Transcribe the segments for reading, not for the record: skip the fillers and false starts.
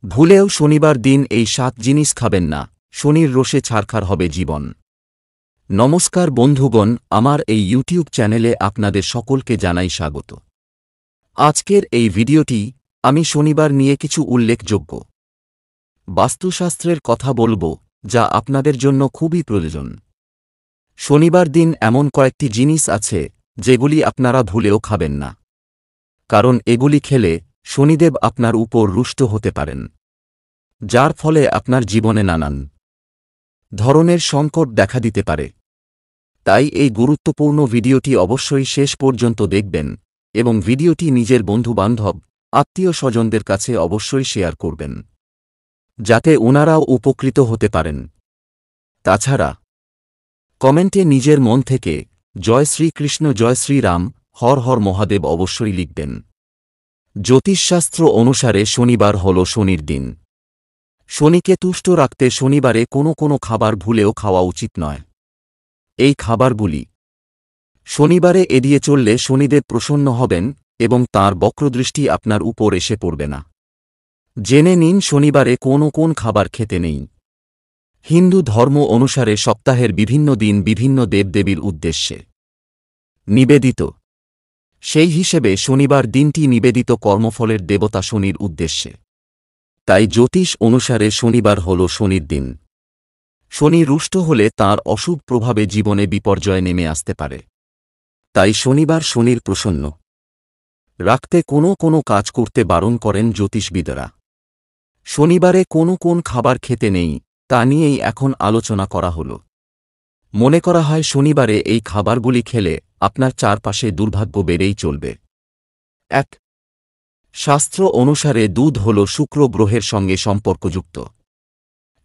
ভুলেও শনিবার দিন এই ৭ জিনিস খাবেন না, শনির রোষে ছারখার হবে জীবন। নমস্কার বন্ধুগণ, আমার এই ইউটিউব চ্যানেলে আপনাদের সকলকে জানাই স্বাগত। আজকের এই ভিডিওটি আমি শনিবার নিয়ে কিছু উল্লেখযোগ্য বাস্তুশাস্ত্রের কথা বলবো, যা আপনাদের জন্য খুবই প্রয়োজন। শনিবার দিন এমন কয়েকটি জিনিস আছে যেগুলি আপনারা ভুলেও খাবেন না, কারণ এগুলি খেলে শনিদেব আপনার উপর রুষ্ট হতে পারেন, যার ফলে আপনার জীবনে নানান ধরনের সংকট দেখা দিতে পারে। তাই এই গুরুত্বপূর্ণ ভিডিওটি অবশ্যই শেষ পর্যন্ত দেখবেন এবং ভিডিওটি নিজের বন্ধুবান্ধব, আত্মীয় স্বজনদের কাছে অবশ্যই শেয়ার করবেন, যাতে ওনারাও উপকৃত হতে পারেন। তাছাড়া কমেন্টে নিজের মন থেকে জয় শ্রীকৃষ্ণ, জয় শ্রীরাম, হর হর মহাদেব অবশ্যই লিখবেন। জ্যোতিষশাস্ত্র অনুসারে শনিবার হল শনির দিন। শনিকে তুষ্ট রাখতে শনিবারে কোনো খাবার ভুলেও খাওয়া উচিত নয়। এই খাবারগুলি শনিবারে এড়িয়ে চললে শনিদেব প্রসন্ন হবেন এবং তাঁর বক্রদৃষ্টি আপনার উপর এসে পড়বে না। জেনে নিন শনিবারে কোন খাবার খেতে নেই। হিন্দু ধর্ম অনুসারে সপ্তাহের বিভিন্ন দিন বিভিন্ন দেবদেবীর উদ্দেশ্যে নিবেদিত। সেই হিসেবে শনিবার দিনটি নিবেদিত কর্মফলের দেবতা শনির উদ্দেশ্যে। তাই জ্যোতিষ অনুসারে শনিবার হল শনির দিন। শনি রুষ্ট হলে তাঁর অশুভ প্রভাবে জীবনে বিপর্যয় নেমে আসতে পারে। তাই শনিবার শনির প্রসন্ন রাখতে কোনো কাজ করতে বারণ করেন জ্যোতিষবিদেরা। শনিবারে কোন খাবার খেতে নেই তা নিয়েই এখন আলোচনা করা হল। মনে করা হয় শনিবারে এই খাবারগুলি খেলে আপনার চারপাশে দুর্ভাগ্য বেড়েই চলবে। ১. শাস্ত্র অনুসারে দুধ হল শুক্র গ্রহের সঙ্গে সম্পর্কযুক্ত।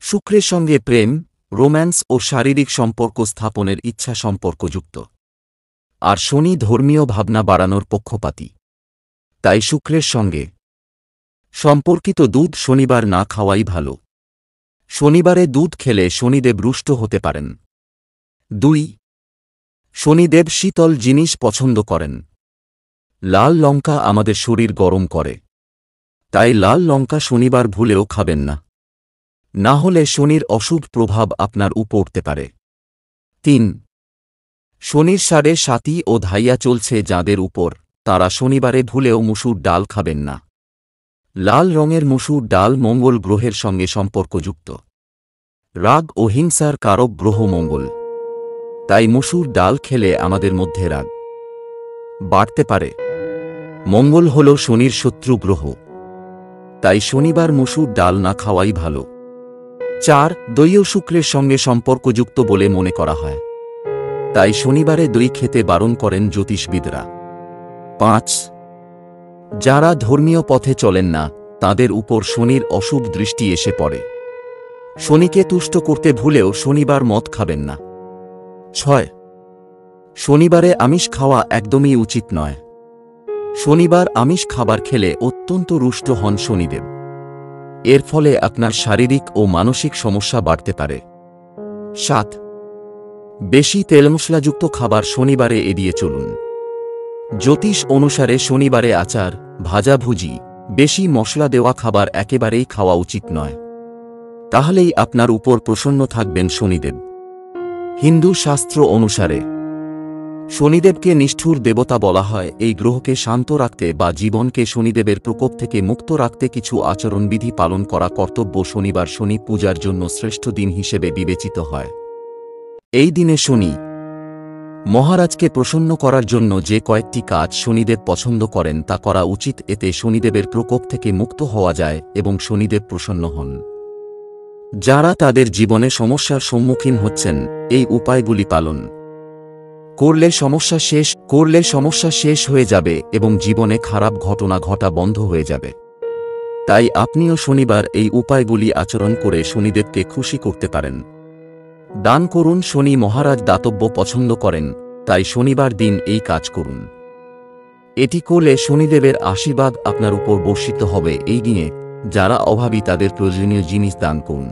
শুক্রের সঙ্গে প্রেম, রোম্যান্স ও শারীরিক সম্পর্ক স্থাপনের ইচ্ছা সম্পর্কযুক্ত। আর শনি ধর্মীয় ভাবনা বাড়ানোর পক্ষপাতী। তাই শুক্রের সঙ্গে সম্পর্কিত দুধ শনিবার না খাওয়াই ভালো। শনিবারে দুধ খেলে শনিদেব রুষ্ট হতে পারেন। ২. শনিদেব শীতল জিনিস পছন্দ করেন। লাল লঙ্কা আমাদের শরীর গরম করে, তাই লাল লঙ্কা শনিবার ভুলেও খাবেন না, না হলে শনির অশুভ প্রভাব আপনার উপর পড়তে পারে। ৩. শনির ৭.৫ ও ধাইয়া চলছে যাঁদের উপর, তাঁরা শনিবারে ভুলেও মসুর ডাল খাবেন না। লাল রঙের মসুর ডাল মঙ্গল গ্রহের সঙ্গে সম্পর্কযুক্ত। রাগ ও হিংসার কারক গ্রহ মঙ্গল। তাই মসুর ডাল খেলে আমাদের মধ্যে রাগ বাড়তে পারে। মঙ্গল হল শনির শত্রু গ্রহ, তাই শনিবার মসুর ডাল না খাওয়াই ভালো। ৪. দই ও শুক্রের সঙ্গে সম্পর্কযুক্ত বলে মনে করা হয়, তাই শনিবারে দই খেতে বারণ করেন জ্যোতিষবিদরা। ৫. যারা ধর্মীয় পথে চলেন না তাদের উপর শনির অশুভ দৃষ্টি এসে পড়ে। শনিকে তুষ্ট করতে ভুলেও শনিবার মদ খাবেন না। ৬. শনিবারে আমিষ খাওয়া একদমই উচিত নয়। শনিবার আমিষ খাবার খেলে অত্যন্ত রুষ্ট হন শনিদেব। এর ফলে আপনার শারীরিক ও মানসিক সমস্যা বাড়তে পারে। ৭. বেশি তেলমশলাযুক্ত খাবার শনিবারে এড়িয়ে চলুন। জ্যোতিষ অনুসারে শনিবারে আচার, ভাজাভুজি, বেশি মশলা দেওয়া খাবার একেবারেই খাওয়া উচিত নয়। তাহলেই আপনার উপর প্রসন্ন থাকবেন শনিদেব। হিন্দু শাস্ত্র অনুসারে শনিদেবকে নিষ্ঠুর দেবতা বলা হয়। এই গ্রহকে শান্ত রাখতে বা জীবনকে শনিদেবের প্রকোপ থেকে মুক্ত রাখতে কিছু আচরণবিধি পালন করা কর্তব্য। শনিবার শনি পূজার জন্য শ্রেষ্ঠ দিন হিসেবে বিবেচিত হয়। এই দিনে শনি মহারাজকে প্রসন্ন করার জন্য যে কয়েকটি কাজ শনিদেব পছন্দ করেন তা করা উচিত। এতে শনিদেবের প্রকোপ থেকে মুক্ত হওয়া যায় এবং শনিদেব প্রসন্ন হন। যারা তাদের জীবনে সমস্যার সম্মুখীন হচ্ছেন, এই উপায়গুলি পালন করলে সমস্যা শেষ হয়ে যাবে এবং জীবনে খারাপ ঘটনা ঘটা বন্ধ হয়ে যাবে। তাই আপনিও শনিবার এই উপায়গুলি আচরণ করে শনিদেবকে খুশি করতে পারেন। দান করুন। শনি মহারাজ দাতব্য পছন্দ করেন, তাই শনিবার দিন এই কাজ করুন। এটি করলে শনিদেবের আশীর্বাদ আপনার উপর বর্ষিত হবে। এই দিনে যারা অভাবী তাদের প্রয়োজনীয় জিনিস দান করুন।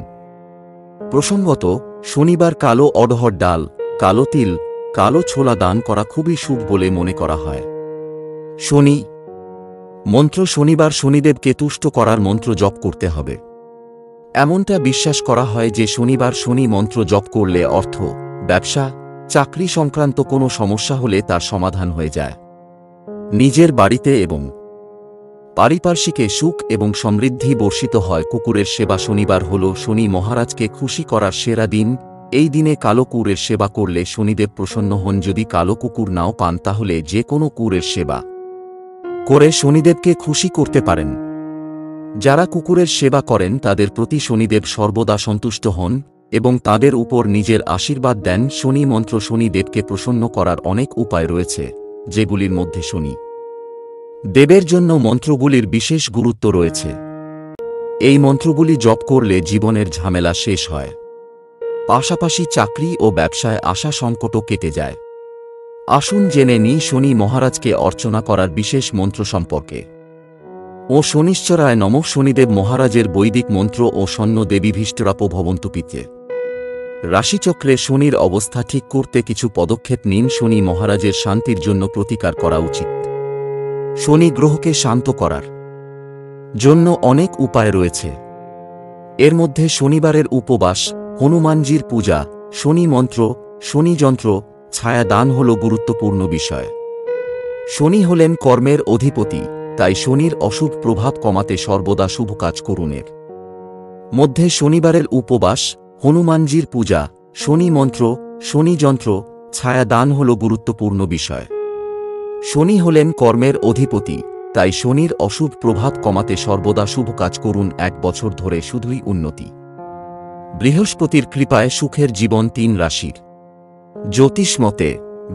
প্রসঙ্গত, শনিবার কালো অড়হর ডাল, কালো তিল, কালো ছোলা দান করা খুবই শুভ বলে মনে করা হয়। শনি মন্ত্র শনিবার শনিদেবকে তুষ্ট করার মন্ত্র জপ করতে হবে। এমনটা বিশ্বাস করা হয় যে শনিবার শনি মন্ত্র জপ করলে অর্থ, ব্যবসা, চাকরি সংক্রান্ত কোনো সমস্যা হলে তার সমাধান হয়ে যায়। নিজের বাড়িতে এবং পারিপার্শ্বিকে সুখ এবং সমৃদ্ধি বর্ষিত হয়। কুকুরের সেবা শনিবার হল শনি মহারাজকে খুশি করার সেরা দিন। এই দিনে কালো কুকুরের সেবা করলে শনিদেব প্রসন্ন হন। যদি কালো কুকুর নাও পান তাহলে যে কোনো কুকুরের সেবা করে শনিদেবকে খুশি করতে পারেন। যারা কুকুরের সেবা করেন তাদের প্রতি শনিদেব সর্বদা সন্তুষ্ট হন এবং তাদের উপর নিজের আশীর্বাদ দেন। শনি মন্ত্র শনিদেবকে প্রসন্ন করার অনেক উপায় রয়েছে, যেগুলির মধ্যে শনি দেবের জন্য মন্ত্রগুলির বিশেষ গুরুত্ব রয়েছে। এই মন্ত্রগুলি জপ করলে জীবনের ঝামেলা শেষ হয়, পাশাপাশি চাকরি ও ব্যবসায় আসা সংকটও কেটে যায়। আসুন জেনে নিই শনি মহারাজকে অর্চনা করার বিশেষ মন্ত্র সম্পর্কে। ও শনিশ্চরায় নমঃ। শনিদেব মহারাজের বৈদিক মন্ত্র ও শন্য দেবীভীষ্টরাপো ভবন্তু পিতে। রাশিচক্রে শনির অবস্থা ঠিক করতে কিছু পদক্ষেপ নিন। শনি মহারাজের শান্তির জন্য প্রতিকার করা উচিত। শনি গ্রহকে শান্ত করার জন্য অনেক উপায় রয়েছে। এর মধ্যে শনিবারের উপবাস, হনুমানজির পূজা, শনি মন্ত্র, শনি যন্ত্র, ছায়া দান হল গুরুত্বপূর্ণ বিষয়। শনি হলেন কর্মের অধিপতি, তাই শনির অশুভ প্রভাব কমাতে সর্বদা শুভ কাজ করুন। এর মধ্যে শনিবারের উপবাস, হনুমানজির পূজা, শনি মন্ত্র, শনি যন্ত্র, ছায়া দান হল গুরুত্বপূর্ণ বিষয়। শনি হলেন কর্মের অধিপতি, তাই শনির অশুভ প্রভাব কমাতে সর্বদা শুভ কাজ করুন। 1 বছর ধরে শুধুই উন্নতি। বৃহস্পতির কৃপায় সুখের জীবন। 3 রাশির জ্যোতিষ মতে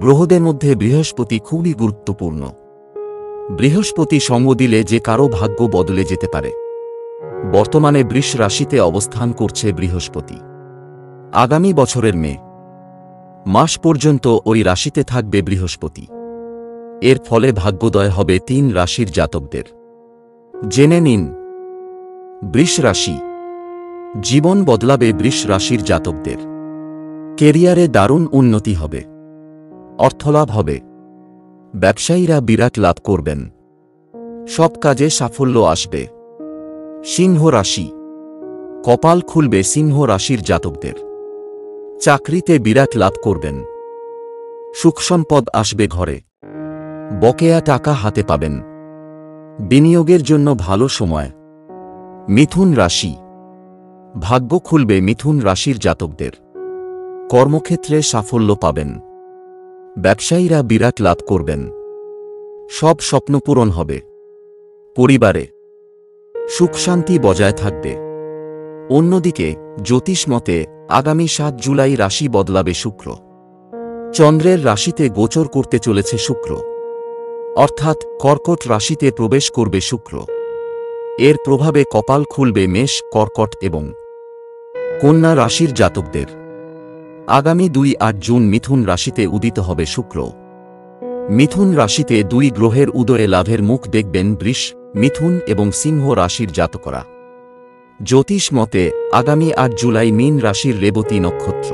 গ্রহদের মধ্যে বৃহস্পতি খুবই গুরুত্বপূর্ণ। বৃহস্পতি সঙ্গ দিলে যে কারো ভাগ্য বদলে যেতে পারে। বর্তমানে বৃষ রাশিতে অবস্থান করছে বৃহস্পতি। আগামী বছরের মে মাস পর্যন্ত ওই রাশিতে থাকবে বৃহস্পতি। এর ফলে ভাগ্যোদয় হবে 3 রাশির জাতকদের। জেনে নিন বৃষ রাশি। জীবন বদলাবে বৃষ রাশির জাতকদের। কেরিয়ারে দারুণ উন্নতি হবে, অর্থলাভ হবে, ব্যবসায়ীরা বিরাট লাভ করবেন, সব কাজে সাফল্য আসবে। সিংহ রাশি। কপাল খুলবে সিংহ রাশির জাতকদের। চাকরিতে বিরাট লাভ করবেন, সুখসম্পদ আসবে ঘরে, বকেয়া টাকা হাতে পাবেন, বিনিয়োগের জন্য ভালো সময়। মিথুন রাশি। ভাগ্য খুলবে মিথুন রাশির জাতকদের। কর্মক্ষেত্রে সাফল্য পাবেন, ব্যবসায়ীরা বিরাট লাভ করবেন, সব স্বপ্ন পূরণ হবে। পরিবারে সুখ শান্তি বজায় থাকবে। অন্যদিকে জ্যোতিষ মতে আগামী 7 জুলাই রাশি বদলাবে শুক্র। চন্দ্রের রাশিতে গোচর করতে চলেছে শুক্র, অর্থাৎ কর্কট রাশিতে প্রবেশ করবে শুক্র। এর প্রভাবে কপাল খুলবে মেষ, কর্কট এবং কন্যা রাশির জাতকদের। আগামী 2-8 জুন মিথুন রাশিতে উদিত হবে শুক্র। মিথুন রাশিতে 2 গ্রহের উদয়ে লাভের মুখ দেখবেন বৃষ, মিথুন এবং সিংহ রাশির জাতকরা। জ্যোতিষ মতে আগামী 8 জুলাই মীন রাশির রেবতী নক্ষত্র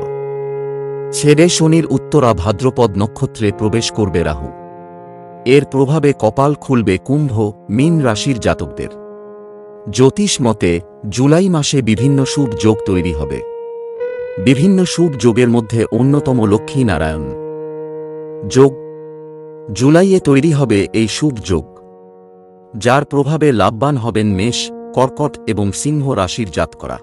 ছেড়ে শনির উত্তরা ভাদ্রপদ নক্ষত্রে প্রবেশ করবে রাহু। এর প্রভাবে কপাল খুলবে কুম্ভ, মীন রাশির জাতকদের। জ্যোতিষ মতে জুলাই মাসে বিভিন্ন শুভ যোগ তৈরি হবে। বিভিন্ন শুভ যোগের মধ্যে অন্যতম লক্ষ্মী নারায়ণ যোগ। জুলাইয়ে তৈরি হবে এই শুভ যোগ, যার প্রভাবে লাভবান হবেন মেষ, কর্কট এবং সিংহ রাশির জাতকরা।